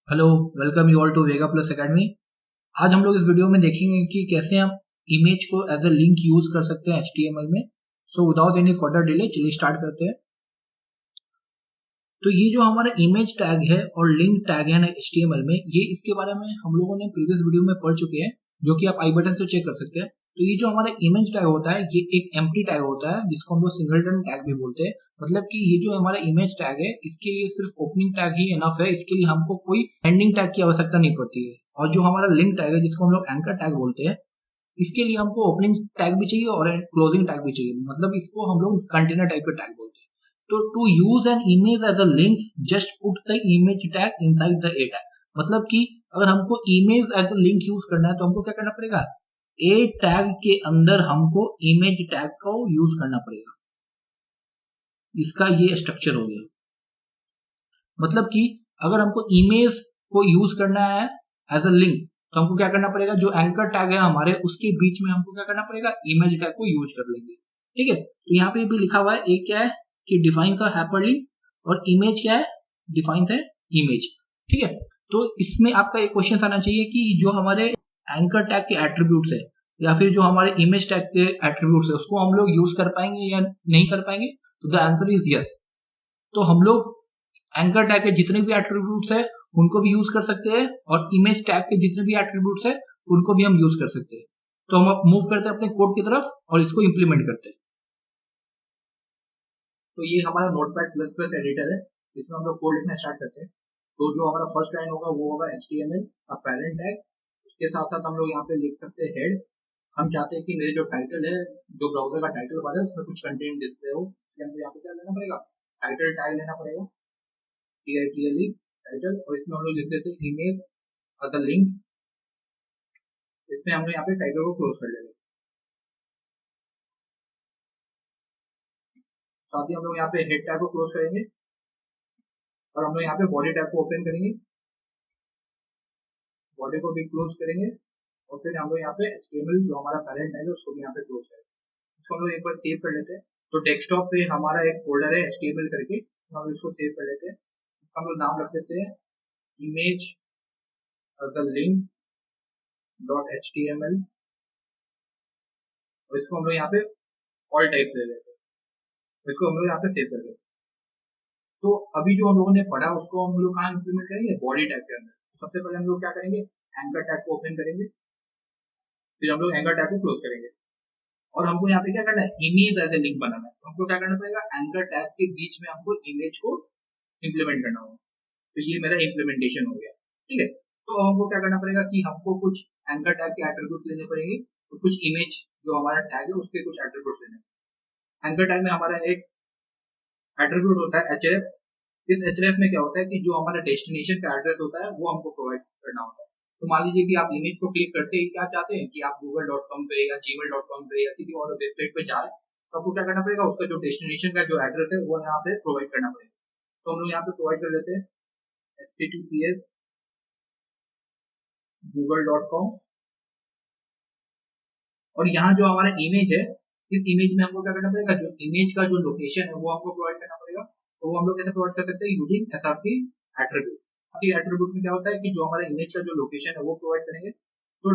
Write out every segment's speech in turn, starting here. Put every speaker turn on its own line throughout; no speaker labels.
Hello, welcome you all to Vega Plus Academy. आज हम लोग इस वीडियो में देखेंगे कि कैसे हम इमेज को एज अ लिंक यूज कर सकते हैं HTML में। So without any further delay चलिए स्टार्ट करते हैं। तो ये जो हमारा इमेज टैग है और लिंक टैग है ना HTML में, ये इसके बारे में हम लोगों ने प्रीवियस वीडियो में पढ़ चुके हैं, जो कि आप आई बटन से चेक कर सकते हैं। तो ये जो हमारा इमेज टैग होता है ये एक एम्प्टी टैग होता है, जिसको हम लोग सिंगलटन टैग भी बोलते हैं। मतलब कि ये जो हमारा इमेज टैग है इसके लिए सिर्फ ओपनिंग टैग ही इनफ है, इसके लिए हमको कोई एंडिंग टैग की आवश्यकता नहीं पड़ती है। और जो हमारा लिंक टैग है जिसको हम लोग एंकर टैग बोलते हैं, इसके लिए हमको ओपनिंग टैग भी चाहिए और क्लोजिंग टैग भी चाहिए। मतलब इसको हम लोग कंटेनर टाइप का टैग बोलते हैं। तो to use an image as a link just put the image tag inside the A tag. मतलब कि अगर हमको image as a link use करना है तो हमको क्या करना पड़ेगा, ए टैग के अंदर हमको इमेज टैग को यूज करना पड़ेगा। इसका ये स्ट्रक्चर हो गया। मतलब कि अगर हमको इमेज को यूज करना है एज अ लिंक तो हमको क्या करना पड़ेगा, जो एंकर टैग है हमारे उसके बीच में हमको क्या करना पड़ेगा, इमेज टैग को यूज कर लेंगे। ठीक है, तो यहाँ पे भी लिखा हुआ है, एक क्या है कि डिफाइंस अ हाइपरलिंक और इमेज क्या है, डिफाइंस है इमेज। ठीक है, तो इसमें आपका एक क्वेश्चन आना चाहिए कि जो हमारे एंकर टैग के एट्रीब्यूट्स है या फिर जो हमारे इमेज टैग के एट्रीब्यूट्स है उसको हम लोग यूज कर पाएंगे या नहीं कर पाएंगे। तो द आंसर इज यस। तो हम लोग एंकर टैग के जितने भी एट्रीब्यूट्स है उनको भी यूज कर सकते हैं और इमेज टैग के जितने भी एट्रीब्यूट्स है उनको भी हम यूज कर सकते हैं। तो हम अब मूव करते हैं अपने कोड की तरफ और इसको इंप्लीमेंट करते हैं। तो ये हमारा नोटपैड प्लस प्लस एडिटर है, इसमें हम लोग कोड लिखना स्टार्ट करते हैं। तो जो हमारा फर्स्ट लाइन होगा वो होगा HTML का पेरेंट टैग। उसके साथ साथ हम लोग यहाँ पे लिख सकते हैं हेड। हम चाहते हैं कि मेरे जो टाइटल है, जो ब्राउजर का टाइटल बार है उसमें कुछ कंटेंट डिस्प्ले हो, इसलिए हमको यहाँ पे क्या लेना पड़ेगा, टाइटल टैग लेना पड़ेगा, TITLE टाइटल। और इसमें हम लोग लिख देते हैं इमेज द लिंक। इसमें हम लोग यहाँ पे टाइटल को क्लोज कर लेंगे। साथ ही हम लोग यहाँ पे हेड टैग को क्लोज करेंगे और हम लोग यहाँ पे बॉडी टैग को ओपन करेंगे, बॉडी को भी क्लोज करेंगे और फिर हम लोग यहाँ पे HTML जो हमारा पेरेंट है उसको भी यहाँ पे क्लोज करेंगे। इसको हम लोग एक बार सेव कर लेते हैं। तो डेस्कटॉप पे हमारा एक फोल्डर है HTML करके, हम इसको सेव कर लेते हैं। हम लोग नाम रख देते हैं image the link dot HTML और इसको हम लोग यहाँ पे ऑल टाइप ले लेते हैं। इसको हम लोग यहाँ पे सेव कर लेते हैं। तो अभी जो हम लोगों ने पढ़ा उसको हम लोग कहाँ इंप्लीमेंट करेंगे, बॉडी टैग के अंदर। सबसे पहले हम लोग क्या करेंगे, एंकर टैग को ओपन करेंगे, फिर हम लोग एंकर टैग को क्लोज करेंगे और हमको यहाँ पे क्या करना है, इमेज एज ए लिंक बनाना है। तो हमको क्या करना पड़ेगा, एंकर टैग के बीच में हमको इमेज को इंप्लीमेंट करना होगा। तो ये मेरा इम्प्लीमेंटेशन हो गया। ठीक है, तो हमको क्या करना पड़ेगा कि हमको कुछ एंकर टैग के एट्रीब्यूट लेने पड़ेंगे और कुछ इमेज जो हमारा टैग है उसके कुछ एट्रीब्यूट लेने। एंकर टैग में हमारा एक एट्रीब्यूट होता है href। इस href में क्या होता है कि जो हमारा डेस्टिनेशन का एड्रेस होता है वो हमको प्रोवाइड करना होता है। तो मान लीजिए कि आप इमेज को क्लिक करते ही क्या चाहते हैं कि आप google.com पे या gmail.com पे या किसी और वेबसाइट पे जाए, तो आपको क्या करना पड़ेगा, उसका जो डेस्टिनेशन का जो एड्रेस है वो यहाँ पे प्रोवाइड करना पड़ेगा। तो हम लोग यहाँ पे प्रोवाइड कर देते हैं https google.com और यहाँ जो हमारा इमेज है इस इमेज में हमको क्या करना पड़ेगा, जो इमेज का जो लोकेशन है वो हमको प्रोवाइड करना पड़ेगा। तो वो हम लोग कैसे प्रोवाइड कर सकते हैं, यूजिंग src एट्रीब्यूट। एट्रीब्यूट में क्या होता है कि जो हमारा इमेज का जो लोकेशन है वो प्रोवाइड करेंगे। तो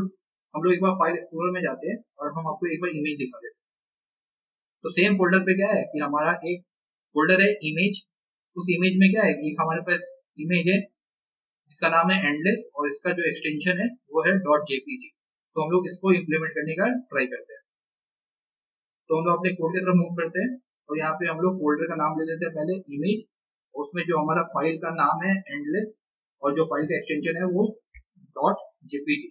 हम लोग एक बार फाइल एक्सप्लोरर में जाते हैं और हम आपको एक बार इमेज दिखा देते हैं। तो सेम फोल्डर पे क्या है कि हमारा एक फोल्डर है इमेज। उस इमेज में क्या है कि हमारे पास इमेज है जिसका नाम है एंडलेस और इसका जो एक्सटेंशन है वो है .jpg। तो हम लोग इसको इम्प्लीमेंट करने का ट्राई करते हैं। तो हम लोग अपने कोड की तरफ मूव करते हैं और यहाँ पे हम लोग फोल्डर का नाम ले लेते हैं पहले इमेज, उसमें जो हमारा फाइल का नाम है एंडलेस और जो फाइल का एक्सटेंशन है वो .jpg।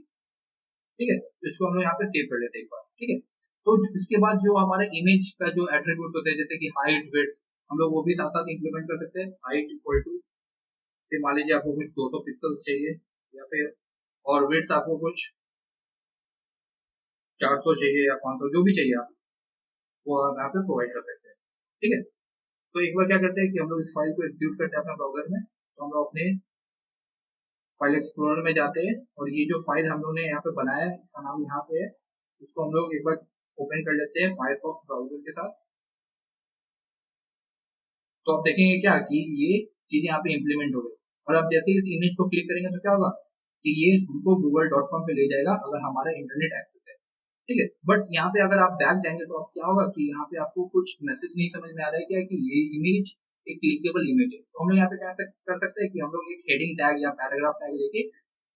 ठीक है, तो इसको हम लोग यहाँ पे सेव कर लेते हैं एक बार। ठीक है, तो इसके बाद जो हमारे इमेज का जो एट्रीब्यूट होते हैं जैसे कि हाइट विड्थ, हम लोग वो भी साथ साथ इंप्लीमेंट कर सकते हैं। हाइट इक्वल टू से मान लीजिए आपको कुछ 200 पिक्सल चाहिए या फिर और विड्थ आपको कुछ 400 चाहिए या 500 जो भी चाहिए आप वो आप यहाँ पे प्रोवाइड कर सकते हैं। ठीक है, तो एक बार क्या करते हैं कि हम लोग इस फाइल को एग्जीक्यूट करते हैं अपने ब्राउजर में। तो हम लोग अपने फाइल एक्सप्लोरर में जाते हैं और ये जो फाइल हम लोग ने यहाँ पे बनाया है इसका नाम यहाँ पे है, इसको हम लोग एक बार ओपन कर लेते हैं फायरफॉक्स ब्राउजर के साथ। तो आप देखेंगे क्या कि ये चीजें यहाँ पे इम्प्लीमेंट हो गई। और अब जैसे इस इमेज को क्लिक करेंगे तो क्या होगा कि ये हमको google.com पे ले जाएगा अगर हमारा इंटरनेट एक्सेस है, ठीक है। बट यहाँ पे अगर आप बैक जाएंगे तो क्या होगा कि यहाँ पे आपको कुछ मैसेज नहीं समझ में आ रहा है क्या कि ये इमेज एक क्लिकेबल इमेज है। तो हम लोग यहाँ पे क्या कर सकते हैं कि हम लोग एक हेडिंग टैग या पैराग्राफ टैग लेके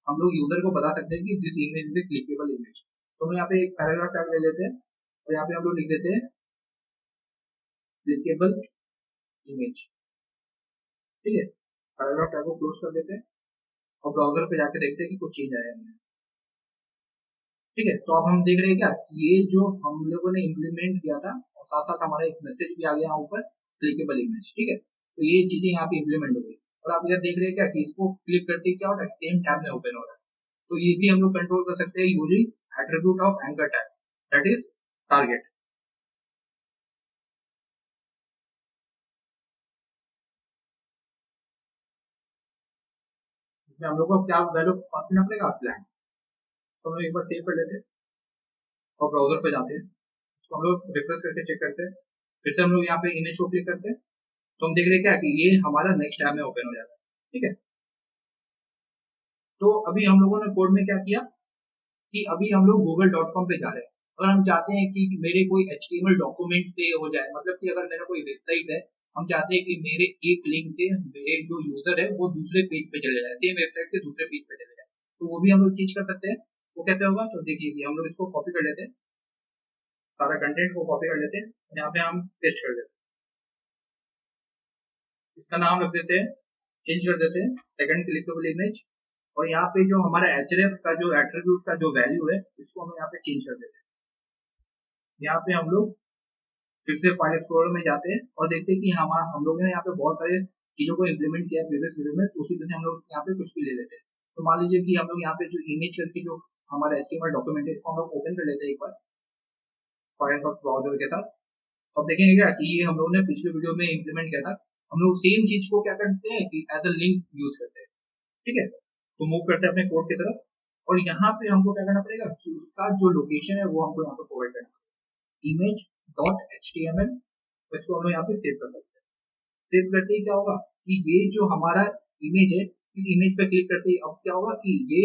हम लोग यूजर को बता सकते हैं कि this image is a clickable image. तो हम यहाँ पे एक पैराग्राफ टैग ले लेते हैं और यहाँ पे हम लोग लिख देते हैं क्लिकेबल इमेज, ठीक है। पैराग्राफ टैग को क्लोज कर देते हैं और ब्राउजर पे जाके देखते हैं कि कुछ चीज आया नहीं, ठीक है। तो अब हम देख रहे हैं क्या ये जो हम लोगों ने इम्प्लीमेंट किया था और साथ साथ हमारा एक मैसेज भी आ गया ऊपर क्लिकेबल इमेज, ठीक है। तो ये चीजें यहाँ पे इम्प्लीमेंट हो गई और आप इधर देख रहे हैं क्या कि इसको क्लिक करते ही क्या होता है सेम टैब में ओपन हो रहा है। तो ये भी हम लोग कंट्रोल कर सकते हैं using attribute of anchor tag, that is target. इसमें हम लोग को क्या वैल्यू पास करना पड़ेगा प्लान। तो हम लोग एक बार सेव कर लेते हैं और ब्राउजर पे जाते हैं, तो हम लोग रिफ्रेश करके चेक करते हैं, फिर से हम लोग यहाँ पे इमेज को क्लिक करते हैं तो हम देख रहे हैं क्या कि ये हमारा नेक्स्ट टैब में ओपन हो जाता है, ठीक है। तो अभी हम लोगों ने कोड में क्या किया कि अभी हम लोग google.com पे जा रहे हैं। अगर हम चाहते हैं कि मेरे कोई HTML डॉक्यूमेंट पे हो जाए, मतलब कि अगर मेरा कोई वेबसाइट है, हम चाहते हैं कि मेरे एक लिंक से मेरे जो यूजर है वो दूसरे पेज पे चले जाए, सेम वेबसाइट के दूसरे पेज पे चले जाए, तो वो भी हम लोग चीज कर सकते हैं। वो कैसे होगा तो देखिए कि हम लोग इसको कॉपी कर लेते हैं, सारा कंटेंट को कॉपी कर लेते हैं, यहाँ पे हम पेस्ट कर देते हैं, इसका नाम रख देते हैं, चेंज कर देते हैं सेकंड क्लिकेबल इमेज, और यहाँ पे जो हमारा href का जो एट्रीब्यूट का जो वैल्यू है इसको हम यहाँ पे चेंज कर देते हैं। यहाँ पे हम लोग फिर से फाइल एक्सप्लोरर में जाते हैं और देखते हैं कि हम लोगों ने यहाँ पे बहुत सारे चीजों को इम्प्लीमेंट किया प्रीवियस वीडियो में, तो उसी तरह हम लोग यहाँ पे कुछ भी ले लेते हैं। तो मान लीजिए कि हम लोग यहाँ पे जो इमेज करके जो हमारा HTML डॉक्यूमेंट है इसको हम लोग ओपन कर लेते हैं एक बार फायरफॉक्स ब्राउजर के साथ। तो अब देखेंगे क्या कि ये हम लोगों ने पिछले वीडियो में इम्प्लीमेंट किया था, हम लोग सेम चीज को क्या करते हैं कि एज अ लिंक यूज करते हैं, ठीक है। तो मूव करते हैं अपने कोड की तरफ और यहाँ पे हमको क्या करना पड़ेगा कि उसका जो लोकेशन है वो हमको यहाँ पे प्रोवाइड करना है, image.html, तो इसको हम लोग यहाँ पे सेव कर सकते हैं। सेव करते ही क्या होगा कि ये जो हमारा इमेज है इस इमेज पे क्लिक करते ही अब क्या होगा कि ये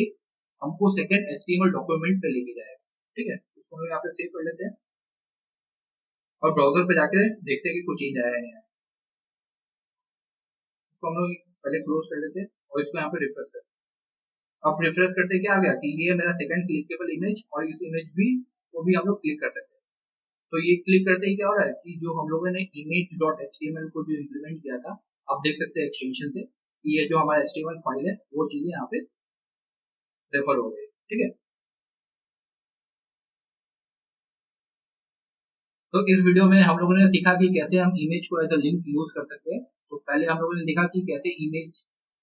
हमको सेकंड HTML डॉक्यूमेंट पे लेके जाएगा, ठीक है। इसको हम यहाँ पे सेव कर लेते हैं और ब्राउजर पे जाके देखते हैं कि कुछ चेंज आया है नहीं। इसको हम लोग पहले क्लोज कर लेते हैं और इसको यहाँ पे रिफ्रेश करते हैं। अब रिफ्रेश करते क्या आ गया कि ये मेरा सेकंड क्लिकेबल इमेज और इस इमेज भी को भी हम लोग क्लिक कर सकते हैं। तो ये क्लिक करते ही क्या हो रहा है कि जो हम लोगों ने image.html को जो इम्प्लीमेंट किया था आप देख सकते हैं एक्सटेंशन से कि ये जो हमारा HTML फाइल है वो चीजें यहाँ पे रेफर हो गई, ठीक है। तो इस वीडियो में हम लोगों ने सीखा कि कैसे हम इमेज को एज अ लिंक यूज कर सकते हैं। तो पहले हम लोगों ने देखा कि कैसे इमेज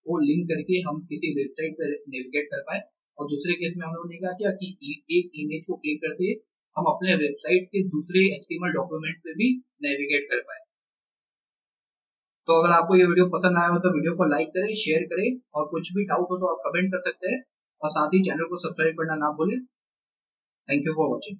को लिंक करके हम किसी वेबसाइट पर नेविगेट कर पाए, और दूसरे केस में हम लोगों ने कहा कि एक इमेज को क्लिक करके हम अपने वेबसाइट के दूसरे HTML डॉक्यूमेंट पे भी नेविगेट कर पाए। तो अगर आपको ये वीडियो पसंद आया हो तो वीडियो को लाइक करें, शेयर करें, और कुछ भी डाउट हो तो आप कमेंट कर सकते हैं, और साथ ही चैनल को सब्सक्राइब करना ना भूलें। Thank you for watching.